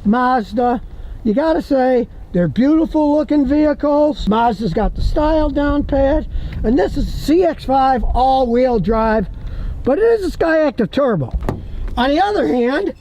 Mazda. You gotta say, they're beautiful looking vehicles. Mazda's got the style down pat. And this is CX-5 all-wheel drive, but it is a Skyactiv turbo. On the other hand,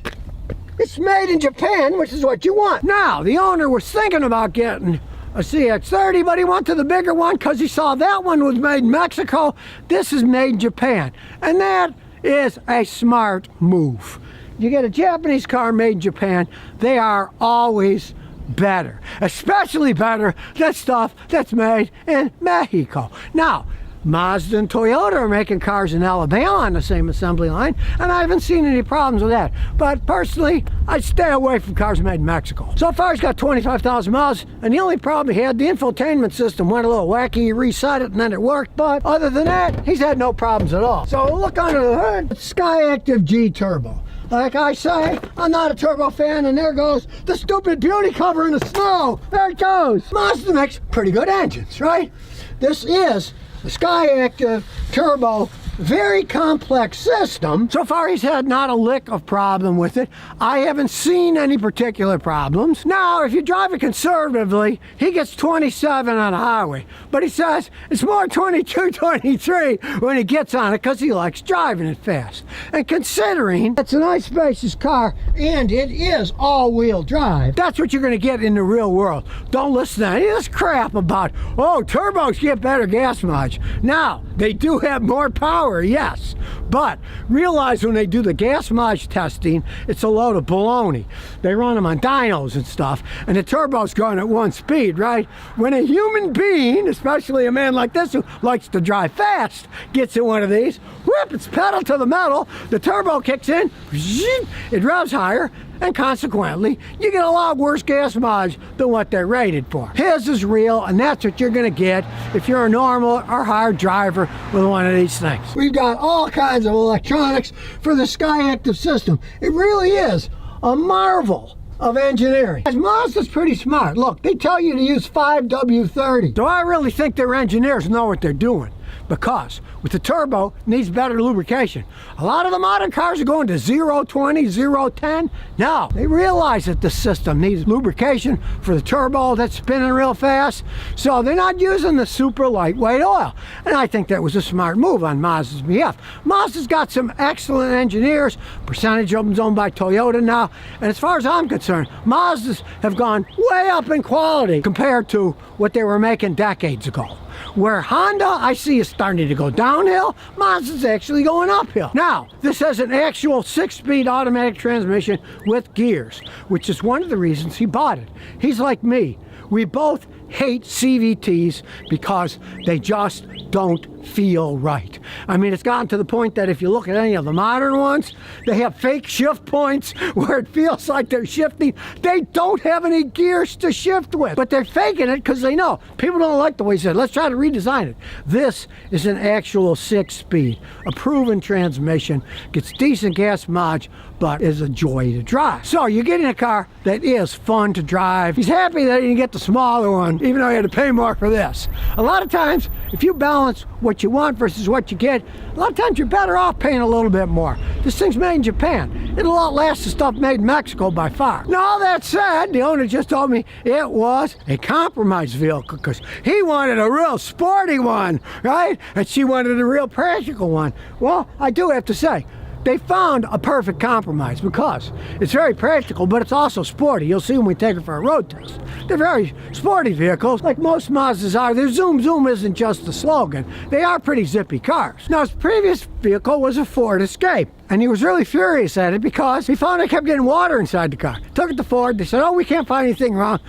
it's made in Japan, which is what you want. Now, the owner was thinking about getting a CX-30, but he went to the bigger one because he saw that one was made in Mexico. This is made in Japan, and that is a smart move. You get a Japanese car made in Japan, they are always better, especially better than stuff that's made in Mexico. Now, Mazda and Toyota are making cars in Alabama on the same assembly line, and I haven't seen any problems with that. But personally, I'd stay away from cars made in Mexico. So far, he's got 25,000 miles, and the only problem he had, the infotainment system went a little wacky. He reset it, and then it worked. But other than that, he's had no problems at all. So look under the hood, Skyactiv G Turbo. Like I say, I'm not a turbo fan, and there goes the stupid beauty cover in the snow. There it goes. Mazda makes pretty good engines, right? This is the Skyactiv turbo, very complex system. So far he's had not a lick of problem with it. I haven't seen any particular problems. Now, if you drive it conservatively, he gets 27 on the highway. But he says it's more 22, 23 when he gets on it because he likes driving it fast. And considering it's a nice spacious car and it is all-wheel drive, that's what you're going to get in the real world. Don't listen to any of this crap about, oh, turbos get better gas mileage. Now, they do have more power, yes, but realize when they do the gas mileage testing, it's a load of baloney. They run them on dynos and stuff, and the turbo's going at 1 speed, right? When a human being, especially a man like this who likes to drive fast, gets in one of these, whoop, it's pedal to the metal, the turbo kicks in, it revs higher, and consequently, you get a lot worse gas mileage than what they're rated for. His is real, and that's what you're gonna get if you're a normal or hard driver with one of these things. We've got all kinds of electronics for the Skyactiv system. It really is a marvel of engineering. Mazda's pretty smart. Look, they tell you to use 5W30. So I really think their engineers know what they're doing, because with the turbo, it needs better lubrication. A lot of the modern cars are going to 0.20, 0.10. Now, they realize that the system needs lubrication for the turbo that's spinning real fast, so they're not using the super lightweight oil. And I think that was a smart move on Mazda's behalf. Mazda's got some excellent engineers, percentage of them's owned by Toyota now, and as far as I'm concerned, Mazdas have gone way up in quality compared to what they were making decades ago. Where Honda, I see, is starting to go downhill, Mazda's actually going uphill. Now, this has an actual 6-speed automatic transmission with gears, which is one of the reasons he bought it. He's like me. We both hate CVTs because they just don't feel right. I mean, it's gotten to the point that if you look at any of the modern ones, they have fake shift points where it feels like they're shifting. They don't have any gears to shift with, but they're faking it because they know people don't like the way he said, let's try to redesign it. This is an actual 6-speed, a proven transmission, gets decent gas mileage, but is a joy to drive. So you're getting a car that is fun to drive. He's happy that he didn't get the smaller one, even though he had to pay more for this. A lot of times, if you balance what you want versus what you get, a lot of times you're better off paying a little bit more. This thing's made in Japan. It'll outlast the stuff made in Mexico by far. Now, all that said, the owner just told me it was a compromise vehicle because he wanted a real sporty one, right? And she wanted a real practical one. Well, I do have to say, they found a perfect compromise because it's very practical, but it's also sporty. You'll see when we take it for a road test. They're very sporty vehicles, like most Mazdas are. Their zoom zoom isn't just a slogan. They are pretty zippy cars. Now, his previous vehicle was a Ford Escape, and he was really furious at it because he found it kept getting water inside the car. Took it to Ford. They said, oh, we can't find anything wrong.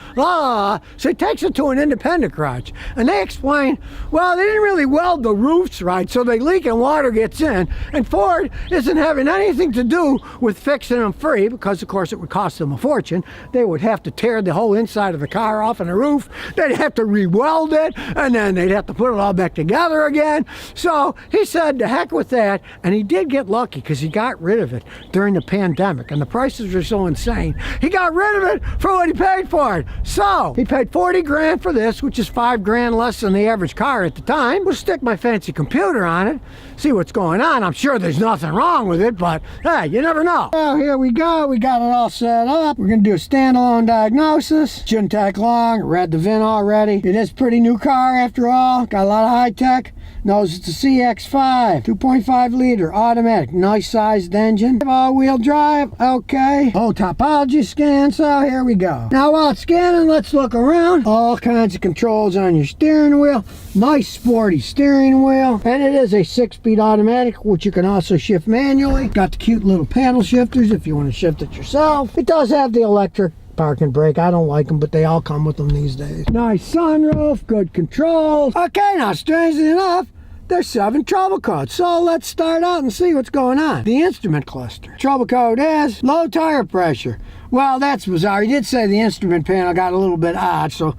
So he takes it to an independent garage, and they explain, well, they didn't really weld the roofs right, so they leak and water gets in, and Ford isn't having anything to do with fixing them free because, of course, it would cost them a fortune. They would have to tear the whole inside of the car off and the roof. They'd have to re-weld it, and then they'd have to put it all back together again. So he said, to heck with that, and he did get lucky because he got rid of it during the pandemic, and the prices were so insane. He got rid of it for what he paid for it. So he paid 40 grand for this, which is 5 grand less than the average car at the time. We'll stick my fancy computer on it. see what's going on. I'm sure there's nothing wrong with it, but hey, you never know. Well, here we go. We got it all set up. We're going to do a standalone diagnosis. Shouldn't take long. Read the VIN already. It is a pretty new car after all. Got a lot of high tech. Knows it's a CX-5, 2.5 liter automatic, nice sized engine, all-wheel drive. Okay, whole topology scan. So here we go. Now while it's scanning, let's look around. All kinds of controls on your steering wheel. Nice sporty steering wheel, and it is a 6-speed automatic, which you can also shift manually. Got the cute little paddle shifters if you want to shift it yourself. It does have the electric park and brake. I don't like them, but they all come with them these days. Nice sunroof, good controls. Okay, now strangely enough, there's 7 trouble codes. So let's start out and see what's going on. The instrument cluster. Trouble code is low tire pressure. Well, that's bizarre. He did say the instrument panel got a little bit odd, so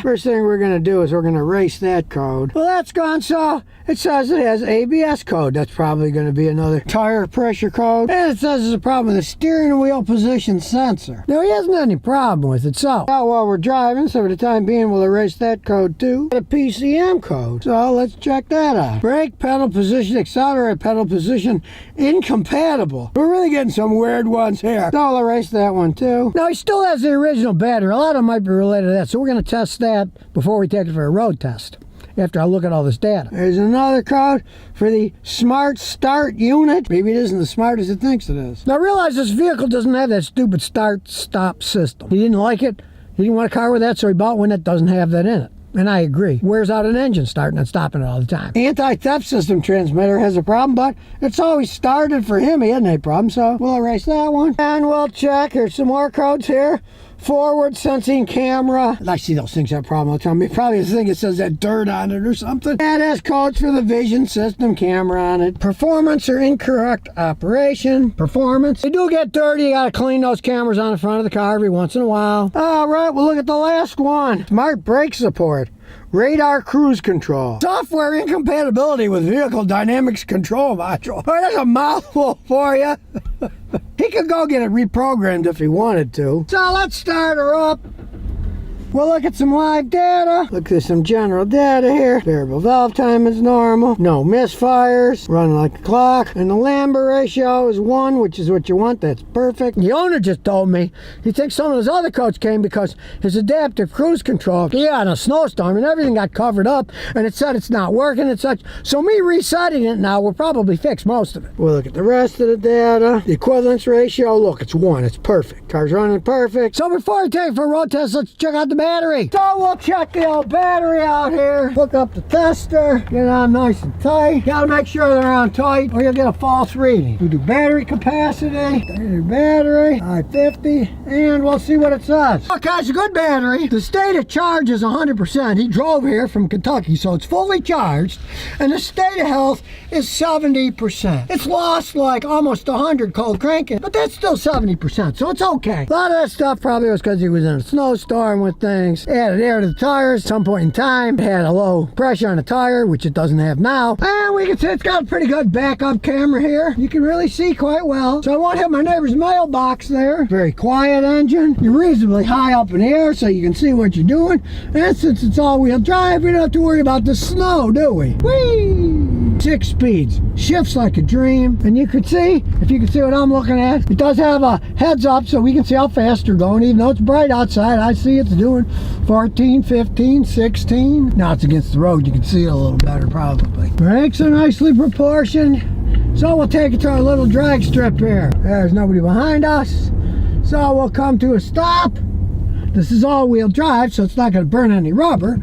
first thing we're going to do is we're going to erase that code. Well, that's gone, so it says it has ABS code. That's probably going to be another tire pressure code. And it says there's a problem with the steering wheel position sensor. Now, he hasn't any problem with it, so now while we're driving, so for the time being, we'll erase that code too. A PCM code, so let's check that out. Brake pedal position, accelerator pedal position incompatible. We're really getting some weird ones here. So I'll erase that one too. Now, he still has the original battery. A lot of them might be related to that, so we're going to test that before we take it for a road test after I look at all this data. There's another code for the smart start unit. Maybe it isn't as smart as it thinks it is. Now, realize this vehicle doesn't have that stupid start-stop system. He didn't like it. He didn't want a car with that, so he bought one that doesn't have that in it. And I agree. Wears out an engine starting and stopping it all the time. Anti-theft system transmitter has a problem, but it's always started for him. He had no problem, so we'll erase that one. And we'll check. Here's some more codes here. Forward sensing camera. I see those things have a problem all the time. Probably the thing that says that dirt on it or something. And has codes for the vision system camera on it. Performance or incorrect operation. Performance. They do get dirty. You gotta clean those cameras on the front of the car every once in a while. All right, we'll look at the last one. Smart brake support. Radar cruise control. Software incompatibility with vehicle dynamics control module. Boy, that's a mouthful for you. He could go get it reprogrammed if he wanted to. So let's start her up. We'll look at some live data. Look at some general data here. Variable valve time is normal. No misfires. Running like a clock. And the Lambda ratio is 1, which is what you want. That's perfect. The owner just told me he thinks some of his other codes came because his adaptive cruise control, in a snowstorm, and everything got covered up, and it said it's not working and such. So me resetting it now will probably fix most of it. We'll look at the rest of the data. The equivalence ratio, look, it's 1. It's perfect. Car's running perfect. So before I take it for a road test, let's check out the battery. So we'll check the old battery out here. Hook up the tester. Get it on nice and tight. Gotta make sure they're on tight or you'll get a false reading. We do battery capacity. Battery. 550. And we'll see what it says. Okay, it's a good battery. The state of charge is 100%. He drove here from Kentucky, so it's fully charged. And the state of health is 70%. It's lost like almost 100 cold cranking, but that's still 70%, so it's okay. A lot of that stuff probably was because he was in a snowstorm with things. Added air to the tires at some point in time. It had a low pressure on the tire, which it doesn't have now. And we can see it's got a pretty good backup camera here. You can really see quite well. So I won't have my neighbor's mailbox there. Very quiet engine. You're reasonably high up in the air so you can see what you're doing. And since it's all-wheel drive, we don't have to worry about the snow, do we? Whee! 6 speeds. Shifts like a dream. And you can see, if you can see what I'm looking at, it does have a heads up so we can see how fast you're going. Even though it's bright outside, I see it's doing 14, 15, 16. Now it's against the road. You can see it a little better probably. Brakes are nicely proportioned. So we'll take it to our little drag strip here. There's nobody behind us. So we'll come to a stop. This is all-wheel drive, so it's not going to burn any rubber.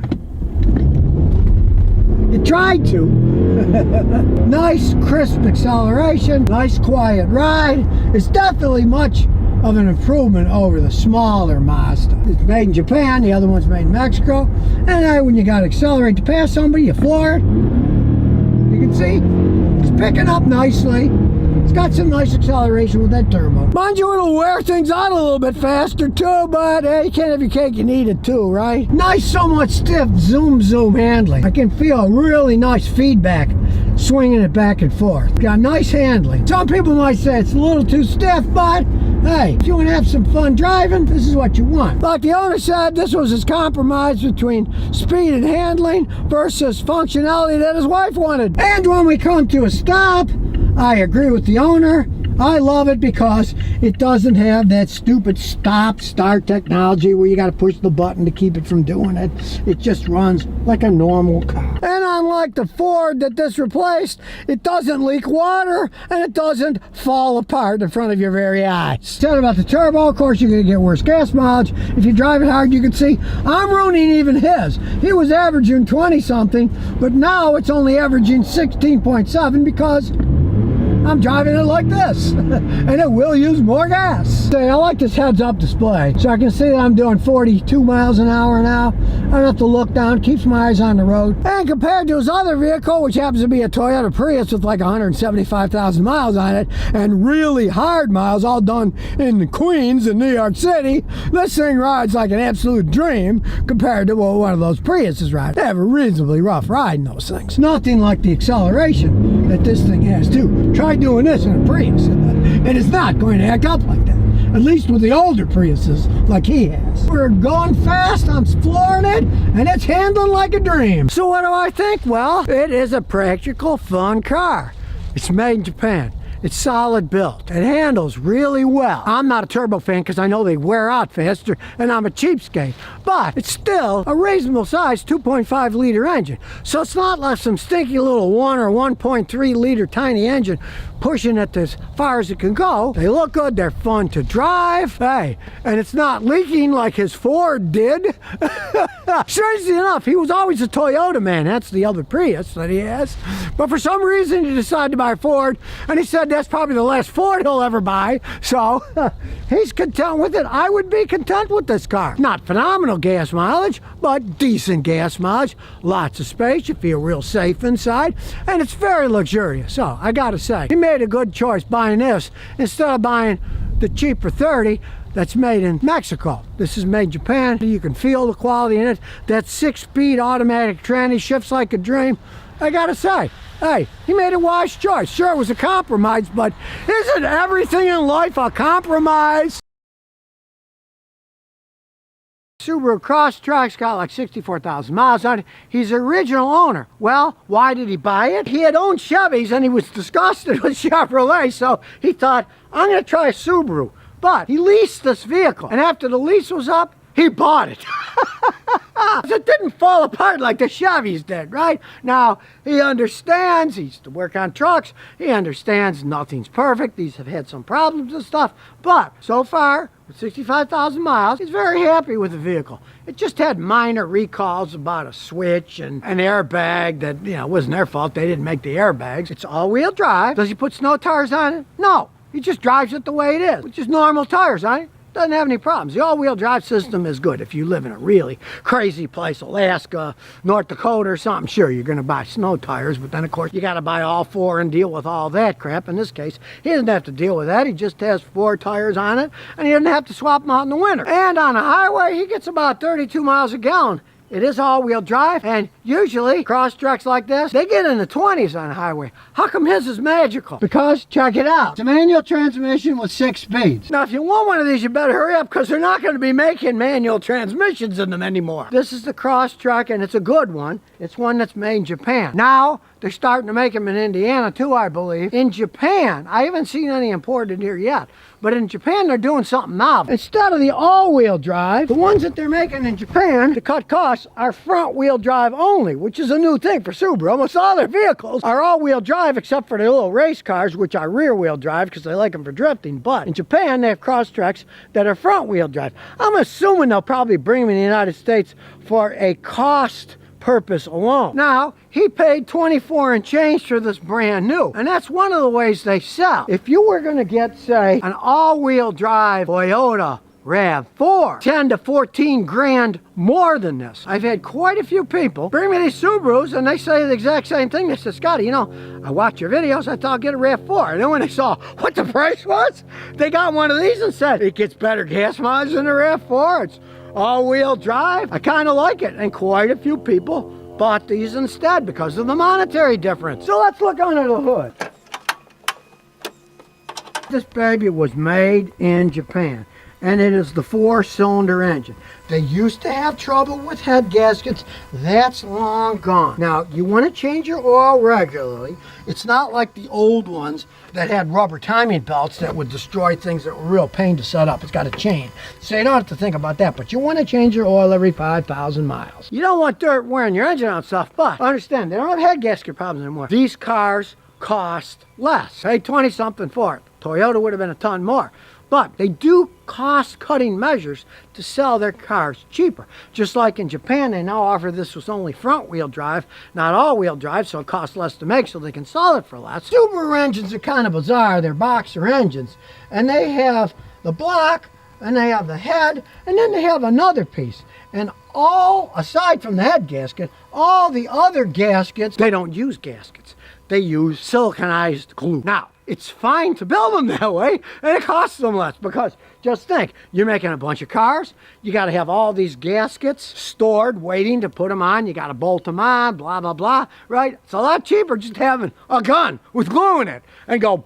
It tried to. Nice crisp acceleration, nice quiet ride. It's definitely much of an improvement over the smaller Mazda. It's made in Japan, the other one's made in Mexico. And then when you got to accelerate to pass somebody, you floor it. You can see it's picking up nicely. It's got some nice acceleration with that turbo. Mind you, it'll wear things out a little bit faster too, but hey, you can't have your cake, you need it too, right? Nice, somewhat stiff zoom handling. I can feel really nice feedback swinging it back and forth. Got nice handling. Some people might say it's a little too stiff, but Hey, if you want to have some fun driving, this is what you want. Like the owner said, this was his compromise between speed and handling versus functionality that his wife wanted. And when we come to a stop, I agree with the owner. I love it because it doesn't have that stupid stop-start technology where you got to push the button to keep it from doing it. It just runs like a normal car. And unlike the Ford that this replaced, it doesn't leak water and it doesn't fall apart in front of your very eyes. Said about the turbo, of course, you're going to get worse gas mileage. If you drive it hard, you can see I'm ruining even his. He was averaging 20-something, but now it's only averaging 16.7 because I'm driving it like this, and it will use more gas. I like this heads-up display, so I can see that I'm doing 42 miles an hour now. I don't have to look down, keeps my eyes on the road. And compared to his other vehicle, which happens to be a Toyota Prius with like 175,000 miles on it, and really hard miles, all done in Queens in New York City, this thing rides like an absolute dream compared to what one of those Priuses rides. They have a reasonably rough ride in those things. Nothing like the acceleration that this thing has too. Try doing this in a Prius, and it's not going to act up like that. At least with the older Priuses like he has. We're going fast, I'm flooring it, and it's handling like a dream. So what do I think? Well, it is a practical, fun car. It's made in Japan. It's solid built. It handles really well. I'm not a turbo fan because I know they wear out faster and I'm a cheapskate. But it's still a reasonable size 2.5 liter engine. So it's not like some stinky little 1 or 1.3 liter tiny engine pushing it as far as it can go. They look good, they're fun to drive. Hey, and it's not leaking like his Ford did. Strangely enough, he was always a Toyota man. That's the other Prius that he has. But for some reason he decided to buy a Ford, and he said that's probably the last Ford he'll ever buy. So he's content with it. I would be content with this car. Not phenomenal gas mileage, but decent gas mileage. Lots of space, you feel real safe inside, and it's very luxurious. So I gotta say, he made a good choice buying this instead of buying the cheaper 30 that's made in Mexico. This is made in Japan. You can feel the quality in it. That 6-speed automatic tranny shifts like a dream. I gotta say, hey, he made a wise choice. Sure, it was a compromise, but isn't everything in life a compromise? Subaru Crosstrek's got like 64,000 miles on it. He's the original owner. Well, why did he buy it? He had owned Chevys and he was disgusted with Chevrolet, so he thought, I'm gonna try a Subaru. But he leased this vehicle, and after the lease was up, he bought it. It didn't fall apart like the Chevys did, right? Now, he understands, he used to work on trucks, he understands nothing's perfect, these have had some problems and stuff, but so far, with 65,000 miles, he's very happy with the vehicle. It just had minor recalls about a switch and an airbag that, you know, wasn't their fault, they didn't make the airbags. It's all-wheel drive. Does he put snow tires on it? No, he just drives it the way it is, with just normal tires on it. Doesn't have any problems. The all-wheel drive system is good. If you live in a really crazy place, Alaska, North Dakota or something, sure, you're going to buy snow tires, but then of course you got to buy all 4 and deal with all that crap. In this case, he doesn't have to deal with that. He just has 4 tires on it, and he doesn't have to swap them out in the winter. And on a highway, he gets about 32 miles a gallon. It is all-wheel drive, and usually Crosstreks like this, they get in the 20s on a highway. How come his is magical? Because, check it out, it's a manual transmission with 6 speeds. Now, if you want one of these, you better hurry up, because they're not going to be making manual transmissions in them anymore. This is the Crosstrek, and it's a good one. It's one that's made in Japan. Now, they're starting to make them in Indiana, too, I believe. In Japan, I haven't seen any imported here yet, but in Japan, they're doing something novel. Instead of the all-wheel drive, the ones that they're making in Japan, to cut costs, are front-wheel drive only, which is a new thing for Subaru. Almost all their vehicles are all-wheel drive, except for the little race cars, which are rear-wheel drive, because they like them for drifting. But in Japan, they have Crosstreks that are front-wheel drive. I'm assuming they'll probably bring them in the United States for a cost purpose alone. Now, he paid 24 and change for this brand new, and that's one of the ways they sell. If you were going to get, say, an all-wheel drive Toyota RAV4, 10 to 14 grand more than this. I've had quite a few people bring me these Subarus and they say the exact same thing. They said, Scotty, you know, I watch your videos, I thought I'll get a RAV4. And then when they saw what the price was, they got one of these and said, it gets better gas mileage than the RAV4. It's all-wheel drive. I kind of like it. And quite a few people bought these instead because of the monetary difference. So let's look under the hood. This baby was made in Japan, and it is the 4-cylinder engine. They used to have trouble with head gaskets. That's long gone. Now, you want to change your oil regularly. It's not like the old ones that had rubber timing belts that would destroy things that were a real pain to set up. It's got a chain. So you don't have to think about that, but you want to change your oil every 5,000 miles. You don't want dirt wearing your engine out and stuff, but understand, they don't have head gasket problems anymore. These cars cost less. Pay 20 something for it. Toyota would have been a ton more. But they do cost-cutting measures to sell their cars cheaper. Just like in Japan, they now offer this was only front-wheel drive, not all-wheel drive, so it costs less to make, so they can sell it for less. Subaru engines are kind of bizarre. They're boxer engines, and they have the block, and they have the head, and then they have another piece. And all, aside from the head gasket, all the other gaskets, they don't use gaskets. They use siliconized glue. Now, it's fine to build them that way, and it costs them less, because just think, you're making a bunch of cars, you got to have all these gaskets stored, waiting to put them on, you got to bolt them on, blah, blah, blah, right? It's a lot cheaper just having a gun with glue in it, and go,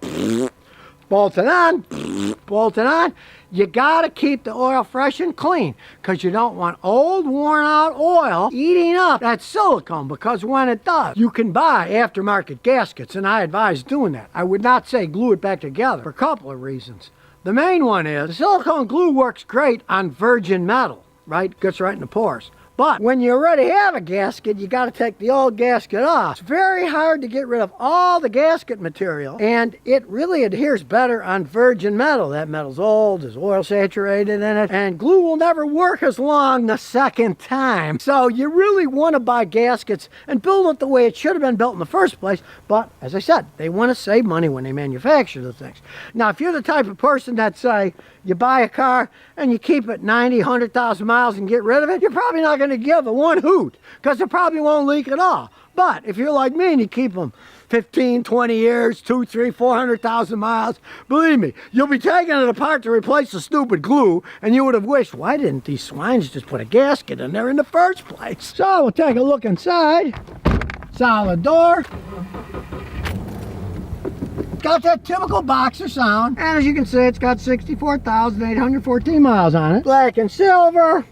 bolt it on, bolt it on. You got to keep the oil fresh and clean, because you don't want old, worn-out oil eating up that silicone, because when it does, you can buy aftermarket gaskets, and I advise doing that. I would not say glue it back together for a couple of reasons. The main one is the silicone glue works great on virgin metal, right? Gets right in the pores. But when you already have a gasket, you got to take the old gasket off. It's very hard to get rid of all the gasket material, and it really adheres better on virgin metal. That metal's old, there's oil saturated in it, and glue will never work as long the second time. So you really want to buy gaskets and build it the way it should have been built in the first place. But as I said, they want to save money when they manufacture the things. Now, if you're the type of person that say, you buy a car and you keep it 90, 100,000 miles and get rid of it, you're probably not going to give a one hoot, because it probably won't leak at all. But if you're like me and you keep them 15, 20 years, 2, 3, 400,000 miles, believe me, you'll be taking it apart to replace the stupid glue, and you would have wished, why didn't these swines just put a gasket in there in the first place? So we'll take a look inside. Solid door. Got that typical boxer sound, and as you can see, it's got 64,814 miles on it. Black and silver.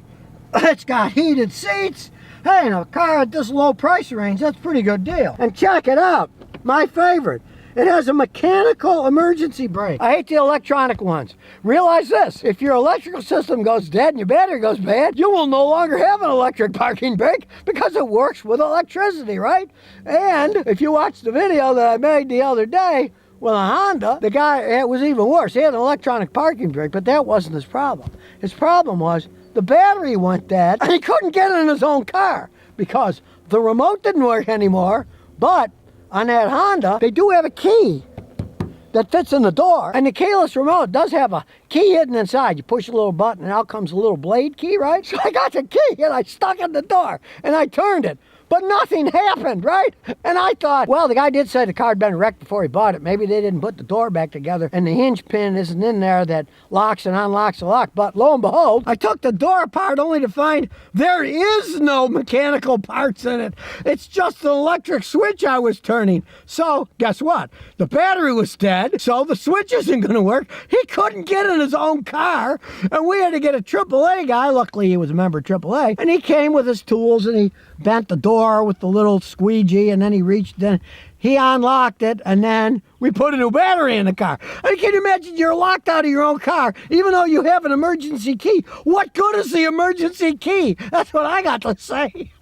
It's got heated seats. Hey, in a car at this low price range, that's a pretty good deal. And check it out, my favorite. It has a mechanical emergency brake. I hate the electronic ones. Realize this, if your electrical system goes dead and your battery goes bad, you will no longer have an electric parking brake, because it works with electricity, right? And if you watch the video that I made the other day, well, a Honda, the guy, it was even worse. He had an electronic parking brake, but that wasn't his problem. His problem was the battery went dead, and he couldn't get in his own car because the remote didn't work anymore. But on that Honda, they do have a key that fits in the door, and the keyless remote does have a key hidden inside. You push a little button, and out comes a little blade key, right? So I got the key, and I stuck it in the door, and I turned it. But nothing happened, right? And I thought, well, the guy did say the car had been wrecked before he bought it. Maybe they didn't put the door back together and the hinge pin isn't in there that locks and unlocks the lock. But lo and behold, I took the door apart only to find there is no mechanical parts in it. It's just an electric switch I was turning. So guess what? The battery was dead, so the switch isn't going to work. He couldn't get in his own car, and we had to get a AAA guy. Luckily, he was a member of AAA, and he came with his tools, and he bent the door with the little squeegee, and then he reached in, he unlocked it, and then we put a new battery in the car. I mean, can you imagine you're locked out of your own car, even though you have an emergency key? What good is the emergency key? That's what I got to say.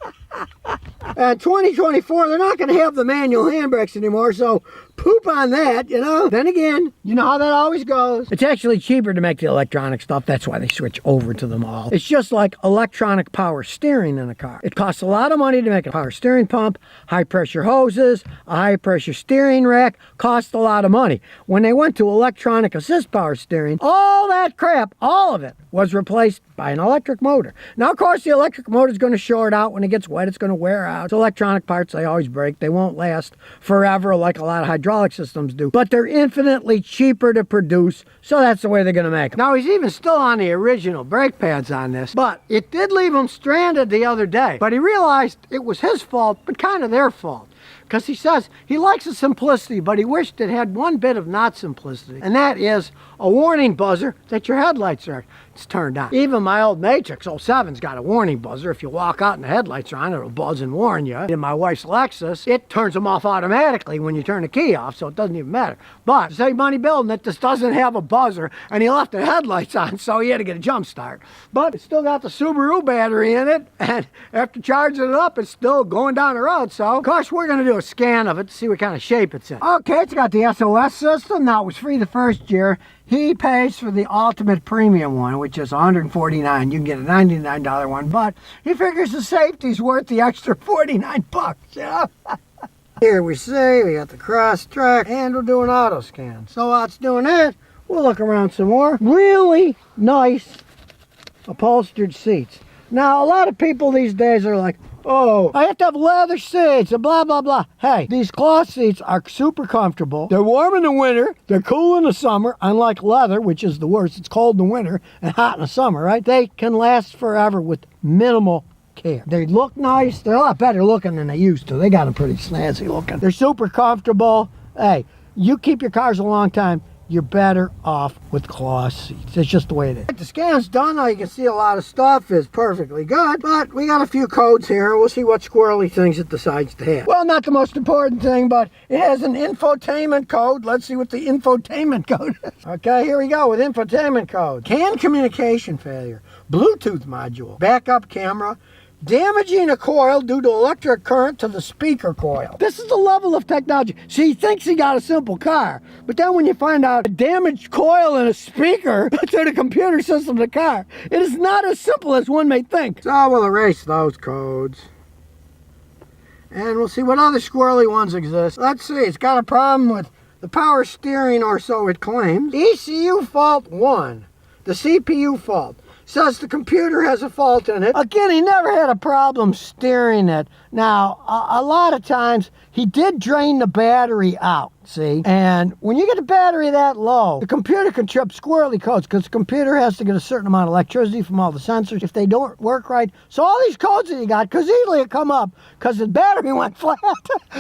In 2024, they're not going to have the manual handbrakes anymore, so poop on that, you know. Then again, you know how that always goes. It's actually cheaper to make the electronic stuff. That's why they switch over to them all. It's just like electronic power steering in a car. It costs a lot of money to make a power steering pump, high pressure hoses, a high pressure steering rack, costs a lot of money. When they went to electronic assist power steering, all that crap, all of it, was replaced by an electric motor. Now, of course, the electric motor is going to short out. When it gets wet, it's going to wear out. It's electronic parts, they always break. They won't last forever like a lot of hydraulic systems do. But they're infinitely cheaper to produce, so that's the way they're going to make them. Now, he's even still on the original brake pads on this, but it did leave him stranded the other day. But he realized it was his fault, but kind of their fault. because he says he likes the simplicity, but he wished it had one bit of not simplicity, and that is a warning buzzer that your headlights are turned on. Even my old Matrix 07's got a warning buzzer. If you walk out and the headlights are on, it'll buzz and warn you. In my wife's Lexus, it turns them off automatically when you turn the key off, so it doesn't even matter. But to save money building it, this doesn't have a buzzer, and he left the headlights on, so he had to get a jump start. But it's still got the Subaru battery in it, and after charging it up, it's still going down the road. So, of course, we're going to do a scan of it to see what kind of shape it's in. Okay, it's got the SOS system. Now, it was free the first year. He pays for the ultimate premium one, which is $149. You can get a $99 one, but he figures the safety's worth the extra 49 bucks, you know? Here we see we got the Crosstrek, and we'll do an auto scan. So while it's doing that, we'll look around some more. Really nice upholstered seats. Now, a lot of people these days are like, oh, I have to have leather seats and blah, blah, blah. Hey, these cloth seats are super comfortable. They're warm in the winter. They're cool in the summer, unlike leather, which is the worst. It's cold in the winter and hot in the summer, right? They can last forever with minimal care. They look nice. They're a lot better looking than they used to. They got them pretty snazzy looking. They're super comfortable. Hey, you keep your cars a long time, you're better off with cloth seats. It's just the way it is. The scan's done. Now you can see a lot of stuff is perfectly good, but we got a few codes here. We'll see what squirrely things it decides to have. Well, not the most important thing, but it has an infotainment code. Let's see what the infotainment code is. Okay, here we go with infotainment code. CAN communication failure, Bluetooth module, backup camera, damaging a coil due to electric current to the speaker coil. This is the level of technology. See, he thinks he got a simple car, but then when you find out a damaged coil and a speaker to the computer system of the car, it is not as simple as one may think. So we'll erase those codes. And we'll see what other squirrely ones exist. Let's see, it's got a problem with the power steering, or so it claims. ECU fault 1, the CPU fault. Says the computer has a fault in it. Again, he never had a problem steering it. Now, a lot of times, he did drain the battery out, see? And when you get the battery that low, the computer can trip squirrely codes, because the computer has to get a certain amount of electricity from all the sensors if they don't work right. So all these codes that you got could easily come up because the battery went flat.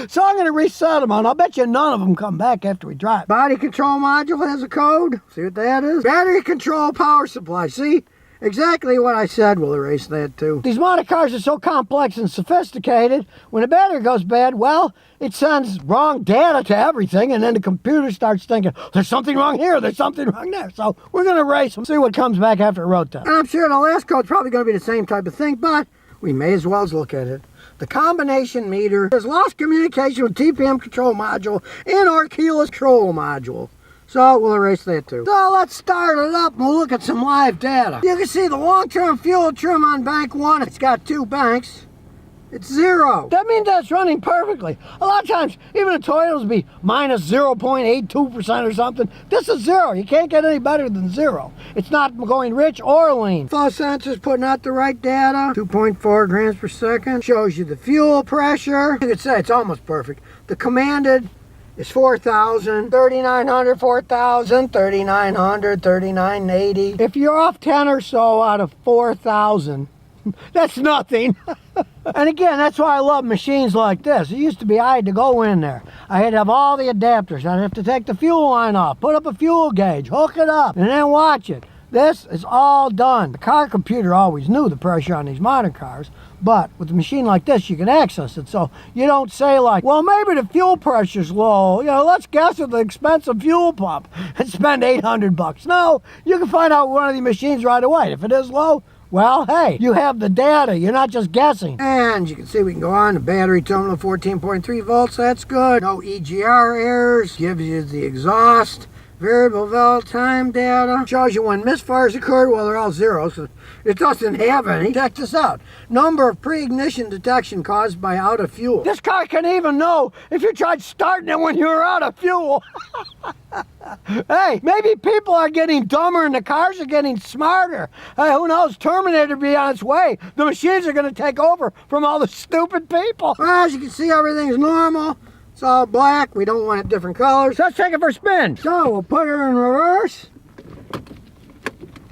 So I'm going to reset them, and I'll bet you none of them come back after we drive. Body control module has a code. See what that is? Battery control power supply. See? Exactly what I said. We'll erase that too. These modern cars are so complex and sophisticated, when a battery goes bad, well, it sends wrong data to everything, and then the computer starts thinking, there's something wrong here, there's something wrong there. So we're going to erase them, see what comes back after a road test. And I'm sure the last code's probably going to be the same type of thing, but we may as well look at it. The combination meter has lost communication with TPM control module and or keyless control module. So we'll erase that too. So let's start it up and we'll look at some live data. You can see the long-term fuel trim on bank 1. It's got 2 banks. It's 0. That means that's running perfectly. A lot of times, even a Toyota will be minus 0.82% or something. This is 0. You can't get any better than 0. It's not going rich or lean. Flow sensor's putting out the right data. 2.4 grams per second. Shows you the fuel pressure. You could say it's almost perfect. The commanded is 4,000, 3,900, 4,000, 3,900, 3,980. If you're off 10 or so out of 4,000, that's nothing. And again, that's why I love machines like this. It used to be I had to go in there. I had to have all the adapters. I'd have to take the fuel line off, put up a fuel gauge, hook it up, and then watch it. This is all done. The car computer always knew the pressure on these modern cars, but with a machine like this, you can access it. So you don't say like, well, maybe the fuel pressure's low. You know, let's guess at the expensive fuel pump and spend $800. No, you can find out one of these machines right away. If it is low, well, hey, you have the data. You're not just guessing. And you can see we can go on. The battery terminal 14.3 volts. That's good. No EGR errors. Gives you the exhaust. Variable valve time data. Shows you when misfires occurred. Well, they're all zeros. So it doesn't have any. Check this out. Number of pre-ignition detection caused by out of fuel. This car can even know if you tried starting it when you were out of fuel. Hey, maybe people are getting dumber and the cars are getting smarter. Hey, who knows? Terminator be on its way. The machines are going to take over from all the stupid people. Well, as you can see, everything's normal. It's all black. We don't want it different colors. Let's take it for a spin. So we'll put her in reverse.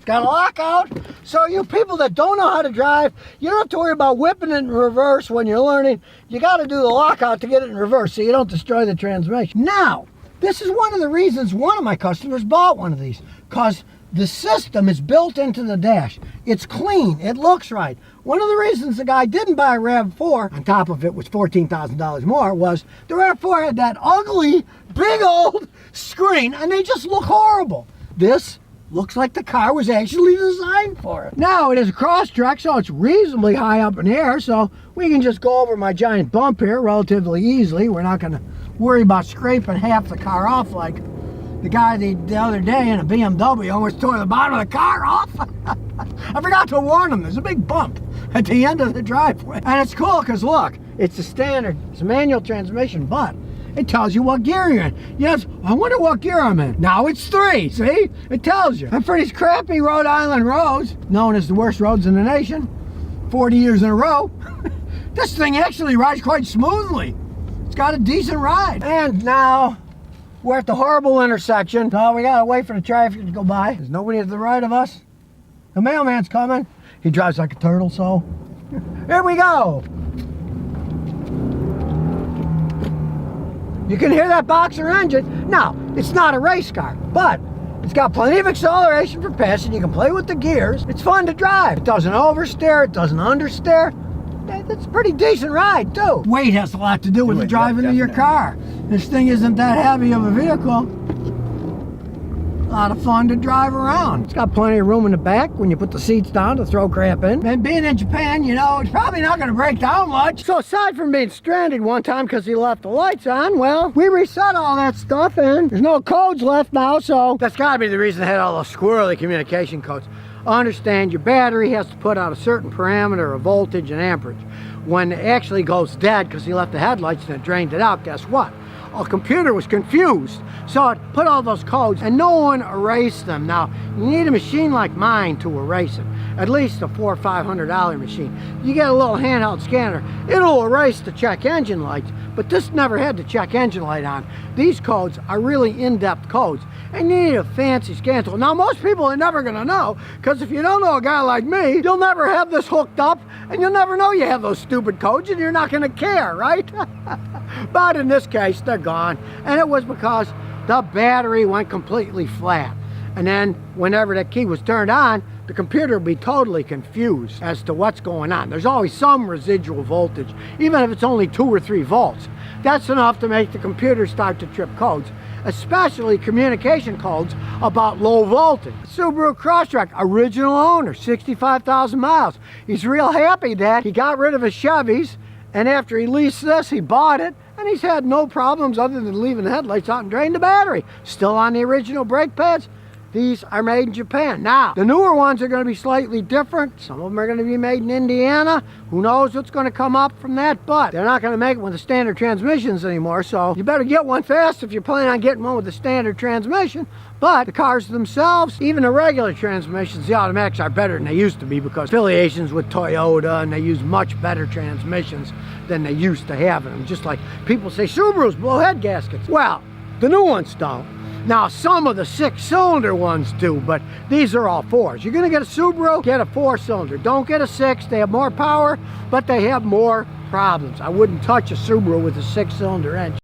Got a lockout. So you people that don't know how to drive, you don't have to worry about whipping it in reverse when you're learning. You got to do the lockout to get it in reverse so you don't destroy the transmission. Now, this is one of the reasons one of my customers bought one of these, because the system is built into the dash. It's clean, it looks right. One of the reasons the guy didn't buy a RAV4, on top of it was $14,000 more, was the RAV4 had that ugly, big old screen, and they just look horrible. This looks like the car was actually designed for it. Now, it is a Crosstrek, so it's reasonably high up in the air, so we can just go over my giant bump here relatively easily. We're not gonna worry about scraping half the car off like the guy the other day in a BMW almost tore the bottom of the car off. I forgot to warn him, there's a big bump at the end of the driveway. And it's cool because look, it's a standard, it's a manual transmission, but it tells you what gear you're in. Yes, I wonder what gear I'm in. Now it's 3, see? It tells you. And for these crappy Rhode Island roads, known as the worst roads in the nation, 40 years in a row, this thing actually rides quite smoothly. It's got a decent ride. And now, we're at the horrible intersection. So we gotta wait for the traffic to go by. There's nobody to the right of us. The mailman's coming. He drives like a turtle, so here we go. You can hear that boxer engine. Now, it's not a race car, but it's got plenty of acceleration for passing. You can play with the gears. It's fun to drive. It doesn't oversteer, it doesn't understeer. That's a pretty decent ride, too. Weight has a lot to do with the driving of your car. This thing isn't that heavy of a vehicle. A lot of fun to drive around. It's got plenty of room in the back when you put the seats down to throw crap in. And being in Japan, you know, it's probably not going to break down much. So aside from being stranded one time because he left the lights on, well, we reset all that stuff and there's no codes left now, so that's got to be the reason they had all those squirrely communication codes. Understand your battery has to put out a certain parameter of voltage and amperage. When it actually goes dead because he left the headlights and it drained it out, guess what? Our computer was confused, so it put all those codes and no one erased them. Now, you need a machine like mine to erase it. At least a $400 or $500 machine. You get a little handheld scanner, it'll erase the check engine lights, but this never had the check engine light on. These codes are really in-depth codes, and you need a fancy scan tool. Now, most people are never gonna know, because if you don't know a guy like me, you'll never have this hooked up, and you'll never know you have those stupid codes, and you're not gonna care, right? But in this case, they're gone, and it was because the battery went completely flat. And then whenever that key was turned on, the computer would be totally confused as to what's going on. There's always some residual voltage, even if it's only 2 or 3 volts. That's enough to make the computer start to trip codes, especially communication codes about low voltage. Subaru Crosstrek, original owner, 65,000 miles. He's real happy that he got rid of his Chevys, and after he leased this, he bought it, and he's had no problems other than leaving the headlights out and draining the battery. Still on the original brake pads. These are made in Japan. Now, the newer ones are going to be slightly different. Some of them are going to be made in Indiana. Who knows what's going to come up from that, but they're not going to make it with the standard transmissions anymore, so you better get one fast if you're planning on getting one with the standard transmission. But the cars themselves, even the regular transmissions, the automatics are better than they used to be because affiliations with Toyota, and they use much better transmissions than they used to have in them. Just like people say Subarus blow head gaskets. Well, the new ones don't. Now, some of the 6-cylinder ones do, but these are all 4s. You're gonna get a Subaru, get a 4-cylinder. Don't get a 6, they have more power, but they have more problems. I wouldn't touch a Subaru with a 6-cylinder engine.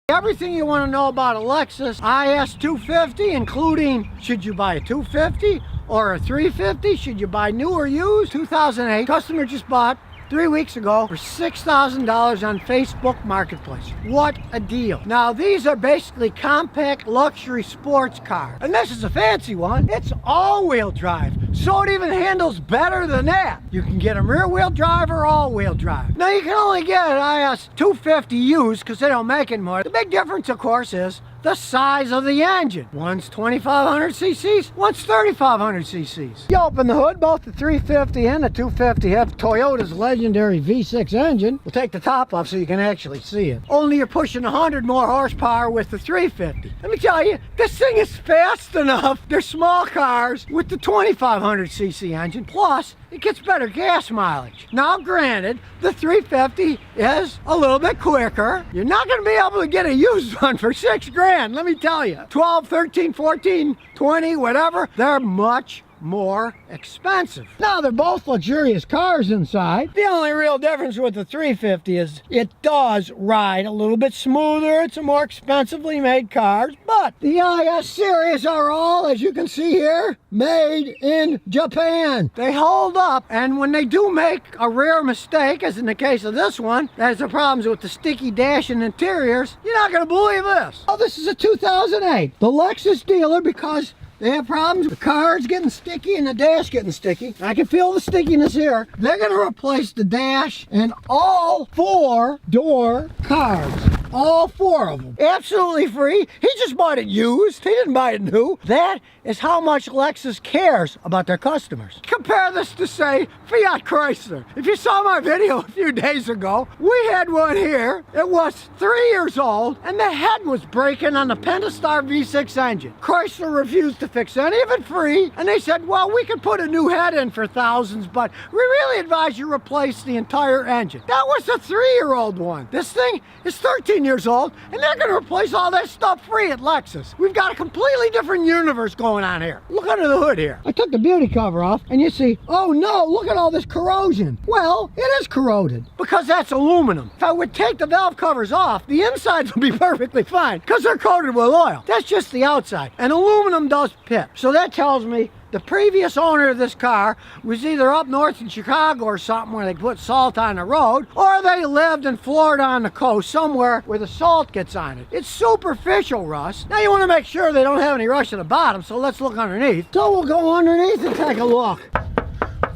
Everything you want to know about a Lexus IS 250, including should you buy a 250 or a 350, should you buy new or used, 2008, customer just bought 3 weeks ago for $6,000 on Facebook Marketplace. What a deal. Now, these are basically compact luxury sports cars. And this is a fancy one. It's all-wheel drive, so it even handles better than that. You can get them rear-wheel drive or all-wheel drive. Now, you can only get an IS 250 used because they don't make it anymore. The big difference, of course, is the size of the engine. One's 2,500 cc's, one's 3,500 cc's. You open the hood, both the 350 and the 250 have Toyota's legendary V6 engine. We'll take the top off so you can actually see it. Only you're pushing 100 more horsepower with the 350. Let me tell you, this thing is fast enough. They're small cars with the 2,500 cc engine. Plus, it gets better gas mileage. Now granted, the 350 is a little bit quicker. You're not going to be able to get a used one for $6,000, let me tell you. 12, 13, 14, 20, whatever, they're much more expensive. Now they're both luxurious cars inside. The only real difference with the 350 is it does ride a little bit smoother. It's a more expensively made car, but the IS series are all, as you can see here, made in Japan. They hold up, and when they do make a rare mistake, as in the case of this one, that is the problems with the sticky dash and interiors, you're not going to believe this. Oh, this is a 2008. The Lexus dealer, because they have problems. The car's getting sticky and the dash getting sticky. I can feel the stickiness here. They're going to replace the dash and all 4-door cars. All 4 of them. Absolutely free. He just bought it used. He didn't buy it new. That is how much Lexus cares about their customers. Compare this to, say, Fiat Chrysler. If you saw my video a few days ago, we had one here. It was 3 years old, and the head was breaking on the Pentastar V6 engine. Chrysler refused to fix any of it free, and they said, well, we could put a new head in for thousands, but we really advise you replace the entire engine. That was the 3-year-old one. This thing is 13 years old, and they're going to replace all that stuff free at Lexus. We've got a completely different universe going on here. Look under the hood here. I took the beauty cover off, and you see, oh no, look at all this corrosion. Well, it is corroded, because that's aluminum. If I would take the valve covers off, the insides would be perfectly fine, because they're coated with oil. That's just the outside, and aluminum does pip. So that tells me the previous owner of this car was either up north in Chicago or something where they put salt on the road, or they lived in Florida on the coast somewhere where the salt gets on it. It's superficial rust. Now you want to make sure they don't have any rust at the bottom, so let's look underneath. So we'll go underneath and take a look.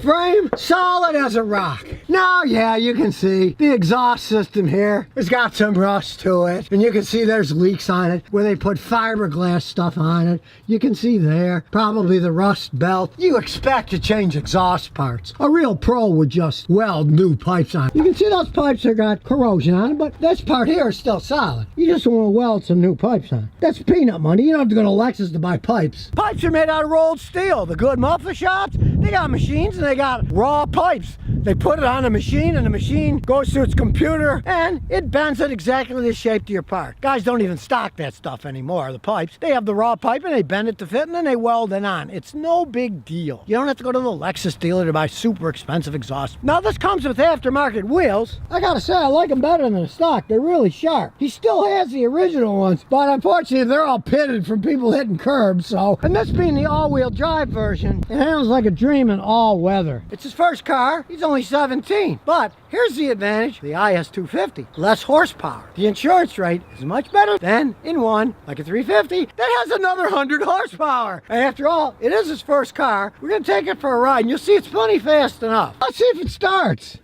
Frame solid as a rock. Now, yeah, you can see the exhaust system here. It's got some rust to it, and you can see there's leaks on it where they put fiberglass stuff on it. You can see there probably the rust belt. You expect to change exhaust parts. A real pro would just weld new pipes on it. You can see those pipes have got corrosion on them, but this part here is still solid. You just want to weld some new pipes on. That's peanut money. You don't have to go to Lexus to buy pipes. Pipes are made out of rolled steel. The good muffler shops, they got machines and they got raw pipes. They put it on a machine, and the machine goes through its computer, and it bends it exactly the shape to your part. Guys don't even stock that stuff anymore, the pipes. They have the raw pipe, and they bend it to fit, and then they weld it on. It's no big deal. You don't have to go to the Lexus dealer to buy super expensive exhaust. Now, this comes with aftermarket wheels. I gotta say, I like them better than the stock. They're really sharp. He still has the original ones, but unfortunately, they're all pitted from people hitting curbs, so. And this being the all-wheel drive version, it handles like a dream in all weather. It's his first car. He's only 17, but here's the advantage: the IS 250, less horsepower. The insurance rate is much better than in one like a 350 that has another 100 horsepower. And after all, it is his first car. We're gonna take it for a ride, and you'll see it's plenty fast enough. Let's see if it starts.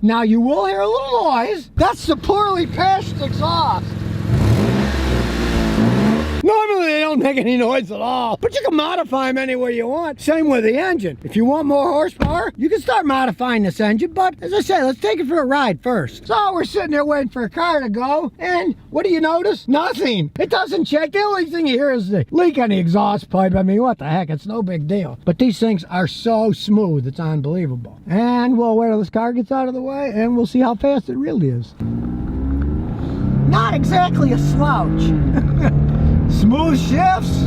Now you will hear a little noise. That's the poorly patched exhaust. Normally they don't make any noise at all, but you can modify them any way you want. Same with the engine. If you want more horsepower, you can start modifying this engine, but as I say, let's take it for a ride first. So we're sitting there waiting for a car to go, and what do you notice? Nothing. It doesn't check. The only thing you hear is the leak on the exhaust pipe. I mean, what the heck? It's no big deal. But these things are so smooth, it's unbelievable. And we'll wait till this car gets out of the way, and we'll see how fast it really is. Not exactly a slouch. Smooth shifts,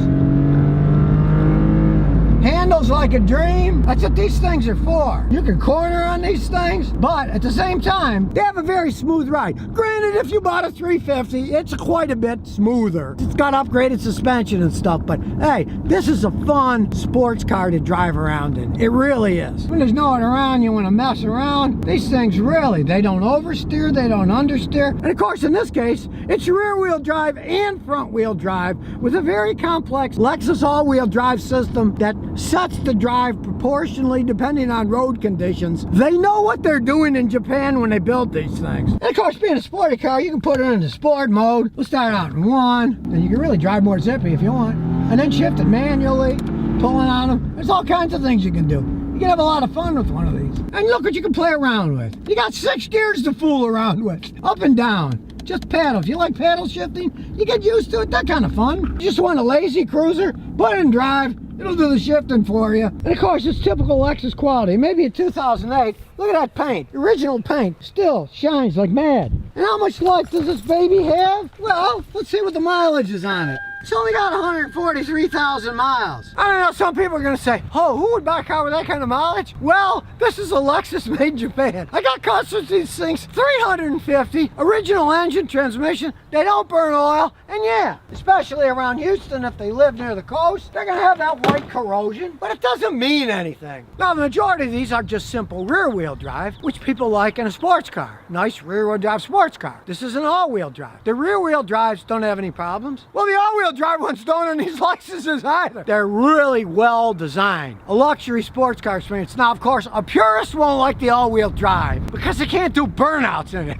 handles like a dream. That's what these things are for. You can corner on these things, but at the same time, they have a very smooth ride. Granted, if you bought a 350, it's quite a bit smoother. It's got upgraded suspension and stuff, but hey, this is a fun sports car to drive around in. It really is. When there's no one around, you want to mess around. These things really, they don't oversteer, they don't understeer. And of course, in this case, it's rear-wheel drive and front-wheel drive with a very complex Lexus all-wheel drive system that sets the drive proportionally depending on road conditions. They know what they're doing in Japan when they build these things. And of course, being a sporty car, you can put it into sport mode. We'll start out in 1, then you can really drive more zippy if you want, and then shift it manually, pulling on them. There's all kinds of things you can do. You can have a lot of fun with one of these. And look what you can play around with. You got 6 gears to fool around with, up and down. Just paddle. If you like paddle shifting, you get used to it. That kind of fun. You just want a lazy cruiser, put it in drive, and It'll do the shifting for you. And of course, it's typical Lexus quality. Maybe a 2008. Look at that paint. Original paint. Still shines like mad. And how much life does this baby have? Well, let's see what the mileage is on it. It's only got 143,000 miles. I don't know, some people are gonna say, oh, who would buy a car with that kind of mileage? Well, this is a Lexus made in Japan. I got customers these things, 350, original engine, transmission, they don't burn oil, and yeah, especially around Houston, if they live near the coast, they're gonna have that white corrosion, but it doesn't mean anything. Now, the majority of these are just simple rear-wheel drive, which people like in a sports car. Nice rear-wheel drive sports car. This is an all-wheel drive. The rear-wheel drives don't have any problems. Well, the all-wheel drive ones don't on these Lexuses either. They're really well designed. A luxury sports car experience. Now, of course, a purist won't like the all-wheel drive because they can't do burnouts in it.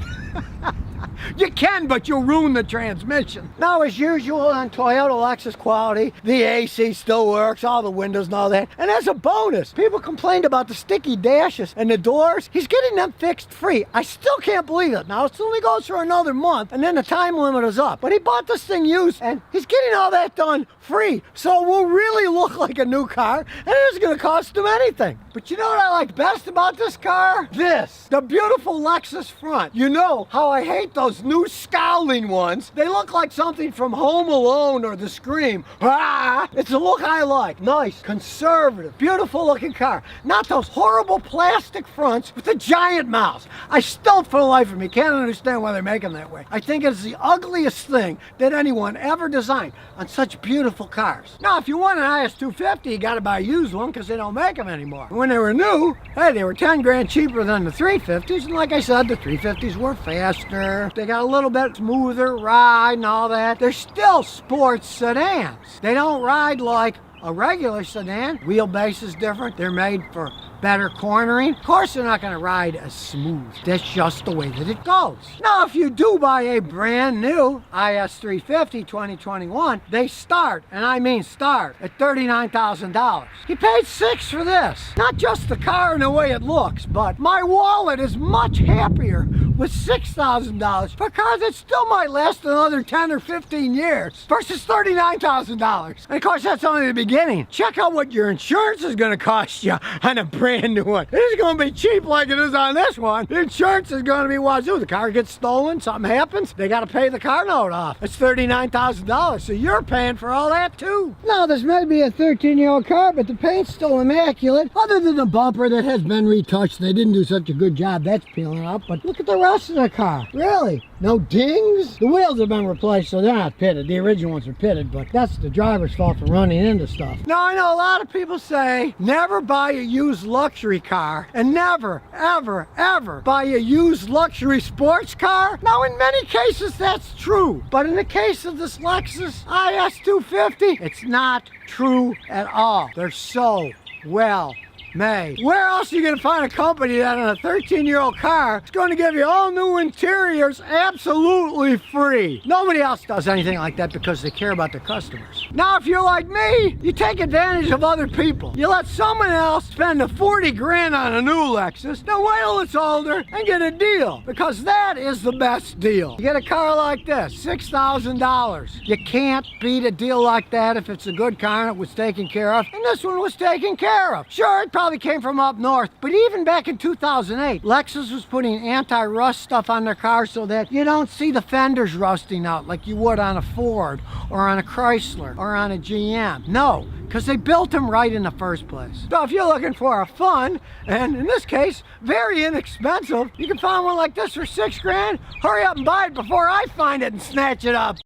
You can, but you'll ruin the transmission. Now, as usual on Toyota Lexus quality, the AC still works, all the windows and all that. And as a bonus, people complained about the sticky dashes and the doors. He's getting them fixed free. I still can't believe it. Now, it only goes for another month, and then the time limit is up. But he bought this thing used, and he's getting all that done free. So it will really look like a new car, and it isn't going to cost him anything. But you know what I like best about this car? This, the beautiful Lexus front. You know how I hate those new scowling ones. They look like something from Home Alone or The Scream. Ah, it's a look I like. Nice, conservative, beautiful looking car. Not those horrible plastic fronts with the giant mouths. I still, for the life of me, can't understand why they make them that way. I think it's the ugliest thing that anyone ever designed on such beautiful cars. Now, if you want an IS-250, you gotta buy a used one because they don't make them anymore. When they were new, hey, they were 10 grand cheaper than the 350s, and like I said, the 350s were faster. They got a little bit smoother ride and all that. They're still sports sedans. They don't ride like a regular sedan. Wheelbase is different. They're made for better cornering. Of course, they're not going to ride as smooth. That's just the way that it goes. Now, if you do buy a brand new IS-350 2021, they start, and I mean start, at $39,000. He paid $6,000 for this. Not just the car and the way it looks, but my wallet is much happier with $6,000 for a car that still might last another 10 or 15 years versus $39,000. And of course, that's only the beginning. Check out what your insurance is going to cost you on a brand new one. It is going to be cheap like it is on this one. The insurance is going to be wazoo. The car gets stolen, something happens, they got to pay the car note off. It's $39,000, so you're paying for all that too. Now, this may be a 13-year-old car, but the paint's still immaculate. Other than the bumper that has been retouched, they didn't do such a good job. That's peeling up, but look at the rest of the car. Really? No dings? The wheels have been replaced, so they're not pitted. The original ones are pitted, but that's the driver's fault for running into stuff. Now, I know a lot of people say, never buy a used luxury car, and never, ever, ever buy a used luxury sports car. Now, in many cases, that's true. But in the case of this Lexus IS-250, it's not true at all. They're so well made. Where else are you going to find a company that on a 13-year-old car is going to give you all new interiors absolutely free? Nobody else does anything like that because they care about their customers. Now, if you're like me, you take advantage of other people. You let someone else spend the 40 grand on a new Lexus, then wait till it's older and get a deal, because that is the best deal. You get a car like this, $6,000. You can't beat a deal like that if it's a good car and it was taken care of, and this one was taken care of. Sure, it probably came from up north, but even back in 2008, Lexus was putting anti-rust stuff on their cars so that you don't see the fenders rusting out like you would on a Ford or on a Chrysler or on a GM. No, because they built them right in the first place. So if you're looking for a fun, and in this case, very inexpensive, you can find one like this for $6 grand. Hurry up and buy it before I find it and snatch it up.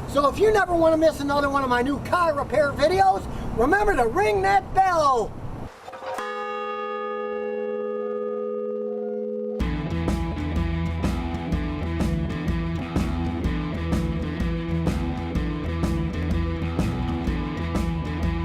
So if you never want to miss another one of my new car repair videos, remember to ring that bell.